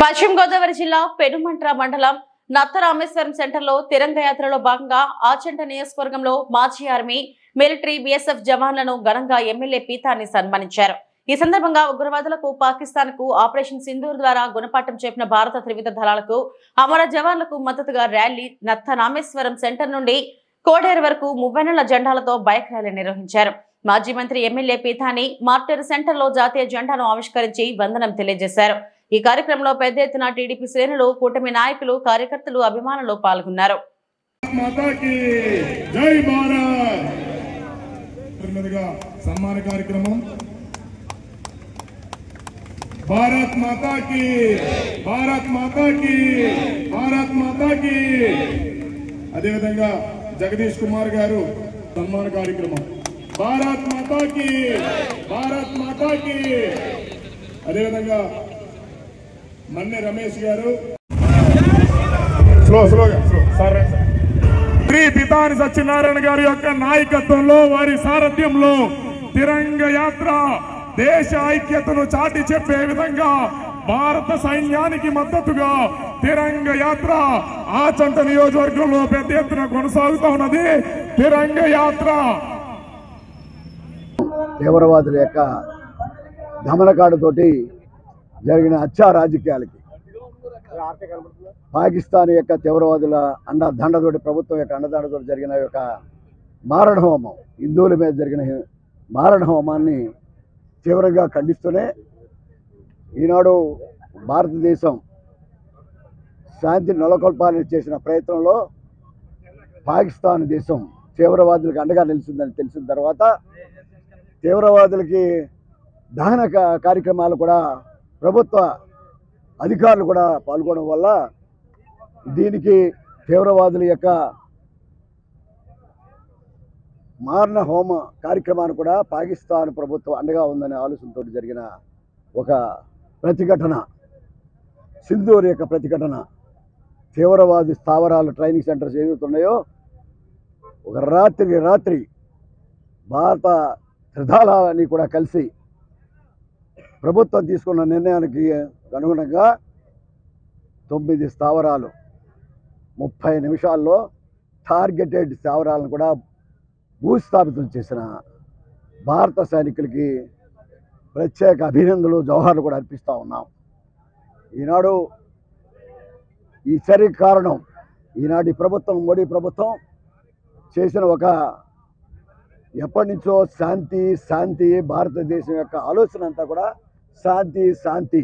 పశ్చిమ గోదావరి జిల్లా పెనుమంట్ర మండలం నత్తరామేశ్వరం సెంటర్లో తిరంగ యాత్రలో భాగంగా ఆచంట నియోజకవర్గంలో మాజీ ఆర్మీ మిలిటరీ బీఎస్ఎఫ్ జవాన్లను ఘనంగా ఎమ్మెల్యే పీతాన్ని సన్మానించారు. ఈ సందర్భంగా ఉగ్రవాదులకు పాకిస్తాన్ కు ఆపరేషన్ సింధూర్ ద్వారా గుణపాఠం చెప్పిన భారత త్రివిధ దళాలకు అమర జవాన్లకు మద్దతుగా ర్యాలీ నత్తరామేశ్వరం సెంటర్ నుండి కోడేరు వరకు 30 జెండాలతో బైక్ ర్యాలీ నిర్వహించారు. మాజీ మంత్రి ఎమ్మెల్యే పీతాని మార్టేరు సెంటర్ లో జాతీయ జెండాను ఆవిష్కరించి వందనం తెలియజేశారు. ఈ కార్యక్రమంలో పెద్ద ఎత్తున టీడీపీ శ్రేణులు, కూటమి నాయకులు, కార్యకర్తలు, అభిమానులు పాల్గొన్నారు. సన్మాన కార్యక్రమం భారత్ మాతా కీ, భారత్ మాతా కీ, భారత్ మాతా కీ. అదేవిధంగా జగదీష్ కుమార్ గారు సన్మాన కార్యక్రమం భారత్ మాతా కీ, భారత్ మాతా కీ. అదేవిధంగా మన్నె రమేష్ గారు శ్రీ పితాని సత్యనారాయణ గారి యొక్క నాయకత్వంలో, వారి సారథ్యంలో తిరంగ యాత్ర దేశ ఐక్యతను చాటి చెప్పే విధంగా భారత సైన్యానికి మద్దతుగా తిరంగ యాత్ర ఆచంట నియోజకవర్గంలో పెద్ద ఎత్తున కొనసాగుతూ ఉన్నది. తిరంగ యాత్ర తీవ్రవాదుల యొక్క దమనకాడుతోటి జరిగిన హత్యా రాజకీయాలకి పాకిస్తాన్ యొక్క తీవ్రవాదుల అండదండతోటి, ప్రభుత్వం యొక్క అండదండతోటి జరిగిన యొక్క మారణ హోమం, హిందువుల మీద జరిగిన మారణ హోమాన్ని తీవ్రంగా ఖండిస్తూనే ఈనాడు భారతదేశం శాంతిని నెలకొల్పాలని చేసిన ప్రయత్నంలో పాకిస్తాన్ దేశం తీవ్రవాదులకు అండగా నిలిచిందని తెలిసిన తర్వాత తీవ్రవాదులకి దహన కార్యక్రమాలు కూడా ప్రభుత్వ అధికారులు కూడా పాల్గొనడం వల్ల దీనికి తీవ్రవాదుల యొక్క మారణ హోమ కార్యక్రమాన్ని కూడా పాకిస్తాన్ ప్రభుత్వం అండగా ఉందనే ఆలోచనతో జరిగిన ఒక ప్రతిఘటన, సింధూర్ యొక్క ప్రతిఘటన. తీవ్రవాది స్థావరాలు, ట్రైనింగ్ సెంటర్స్ ఏదైతున్నాయో ఒక రాత్రి భారత త్రిదళాలని కూడా కలిసి ప్రభుత్వం తీసుకున్న నిర్ణయానికి అనుగుణంగా 9 స్థావరాలు 30 నిమిషాల్లో టార్గెటెడ్ స్థావరాలను కూడా భూస్థాపితం చేసిన భారత సైనికులకి ప్రత్యేక అభినందనలు, జోహార్లు కూడా అర్పిస్తూ ఉన్నాం. ఈనాడు ఈ చర్యకు కారణం ఈనాటి ప్రభుత్వం, మోడీ ప్రభుత్వం చేసిన ఒక ఎప్పటి నుంచో శాంతి భారతదేశం యొక్క ఆలోచన అంతా కూడా శాంతి.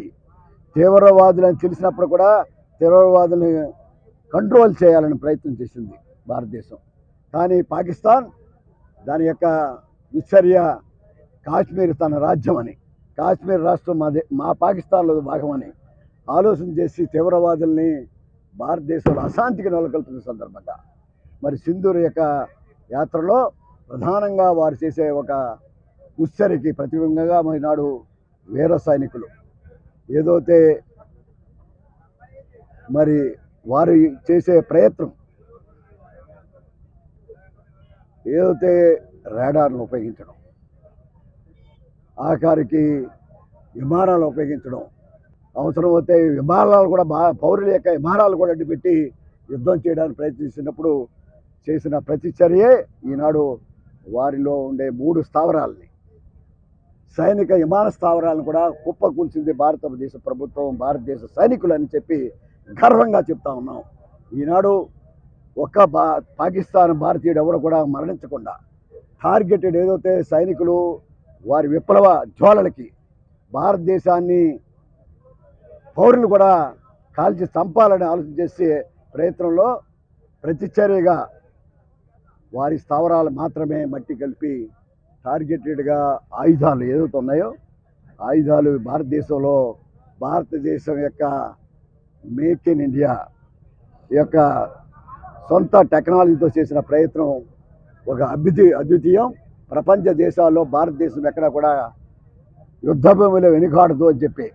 తీవ్రవాదులని తెలిసినప్పుడు కూడా తీవ్రవాదులను కంట్రోల్ చేయాలని ప్రయత్నం చేసింది భారతదేశం. కానీ పాకిస్తాన్ దాని యొక్క దుశ్చర్య కాశ్మీర్ తన రాజ్యం అని, కాశ్మీర్ రాష్ట్రం మా పాకిస్తాన్లో భాగమని ఆలోచన చేసి తీవ్రవాదుల్ని భారతదేశంలో అశాంతికి నెలకొల్పిన సందర్భంగా మరి సింధూర్ యొక్క యాత్రలో ప్రధానంగా వారు చేసే ఒక దుశ్చర్యకి ప్రతిబింబంగా ఈనాడు వీర సైనికులు ఏదైతే మరి వారు చేసే ప్రయత్నం, ఏదైతే రాడార్ను ఉపయోగించడం, ఆఖరికి విమానాలు ఉపయోగించడం, అవసరమైతే విమానాలు కూడా పౌరుల యొక్క విమానాలు కూడా అడ్డుపెట్టి యుద్ధం చేయడానికి ప్రయత్నించినప్పుడు చేసిన ప్రతిచర్యే ఈనాడు వారిలో ఉండే 3 స్థావరాలని, సైనిక విమాన స్థావరాలను కూడా కుప్పకూల్చింది భారతదేశ ప్రభుత్వం, భారతదేశ సైనికులు అని చెప్పి గర్వంగా చెప్తా ఉన్నాం. ఈనాడు ఒక్క పాకిస్తాన్ భారతీయుడు ఎవరు కూడా మరణించకుండా టార్గెటెడ్ ఏదైతే సైనికులు వారి విప్లవ జ్వాలలకి భారతదేశాన్ని పౌరులు కూడా కాల్చి చంపాలని ఆలోచన చేసే ప్రయత్నంలో ప్రతిచర్యగా వారి స్థావరాలు మాత్రమే మట్టి కలిపి టార్గెటెడ్గా ఆయుధాలు ఏదైతే ఉన్నాయో ఆయుధాలు భారతదేశంలో భారతదేశం యొక్క మేక్ ఇన్ ఇండియా యొక్క సొంత టెక్నాలజీతో చేసిన ప్రయత్నం ఒక అద్వితీయం. ప్రపంచ దేశాల్లో భారతదేశం ఎక్కడ కూడా యుద్ధభూమిలో వెనుకాడదు అని చెప్పి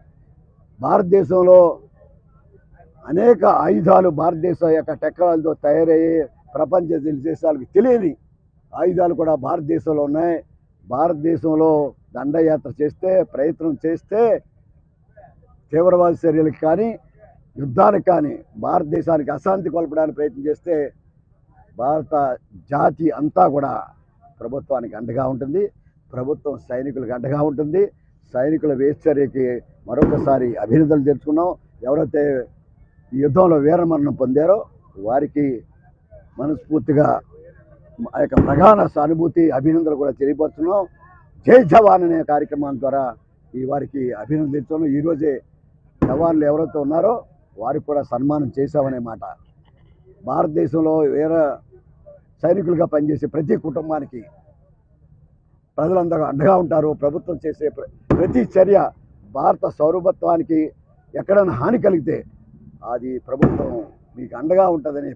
భారతదేశంలో అనేక ఆయుధాలు భారతదేశం యొక్క టెక్నాలజీతో తయారయ్యే ప్రపంచ దేశాలకు తెలియని ఆయుధాలు కూడా భారతదేశంలో ఉన్నాయి. భారతదేశంలో దండయాత్ర చేస్తే, ప్రయత్నం చేస్తే తీవ్రవాద చర్యలకు కానీ యుద్ధానికి కానీ భారతదేశానికి అశాంతి కొలపడానికి ప్రయత్నం చేస్తే భారత జాతి అంతా కూడా ప్రభుత్వానికి అండగా ఉంటుంది, ప్రభుత్వం సైనికులకు అండగా ఉంటుంది. సైనికుల వేశ్చర్యకి మరొకసారి అభినందనలు తెలుసుకున్నాం. ఎవరైతే ఈ యుద్ధంలో వీరమరణం పొందారో వారికి మనస్ఫూర్తిగా ఆ యొక్క ప్రగాఢ సానుభూతి అభినందనలు కూడా తెలియపరుస్తున్నాం. జై జవాన్ అనే కార్యక్రమం ద్వారా వారికి అభినందించాను. ఈరోజే జవాన్లు ఎవరైతే ఉన్నారో వారికి కూడా సన్మానం చేశామనే మాట. భారతదేశంలో వీర సైనికులుగా పనిచేసే ప్రతి కుటుంబానికి ప్రజలందరూ అండగా ఉంటారు. ప్రభుత్వం చేసే ప్రతి చర్య భారత సౌరభత్వానికి ఎక్కడైనా హాని కలిగితే అది ప్రభుత్వం మీకు అండగా ఉంటుందని